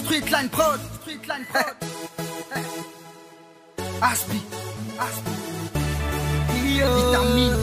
Streetline Prod. Aspi. Vitamine.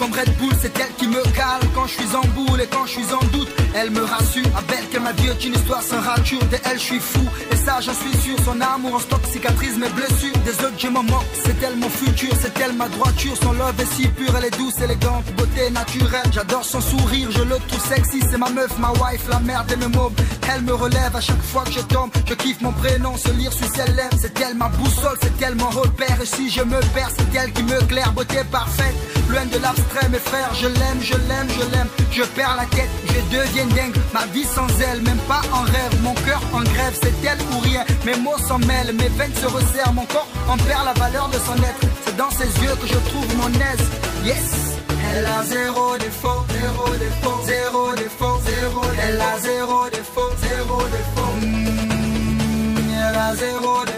Comme Red Bull, c'est elle qui me cale quand je suis en boule et quand je suis en doute. Elle me rassure, avec que ma vie est une histoire sans rature. De elle je suis fou, et ça j'en suis sûr. Son amour en stock cicatrise mes blessures. Des autres je m'en moque, c'est elle mon futur, c'est elle ma droiture. Son love est si pure, elle est douce, élégante, beauté naturelle. J'adore son sourire, je le trouve sexy. C'est ma meuf, ma wife, la mère de mes mômes. Elle me relève à chaque fois que je tombe. Je kiffe mon prénom, se lire sur ses lèvres. C'est elle ma boussole, c'est elle mon repère. Et si je me perds, c'est elle qui me claire. Beauté parfaite, loin de l'abstrait, mes frères. Je l'aime, je l'aime, je l'aime. Je perds la tête, je deviens dingue. Ma vie sans elle, même pas en rêve. Mon cœur en grève, c'est elle ou rien. Mes mots s'en mêlent, mes veines se resserrent. Mon corps en perd la valeur de son être. C'est dans ses yeux que je trouve mon aise. Yes. Elle a zéro défaut, zéro défaut, zéro défaut, zéro défaut. Elle a zéro défaut, zéro défaut. Elle a zéro défaut.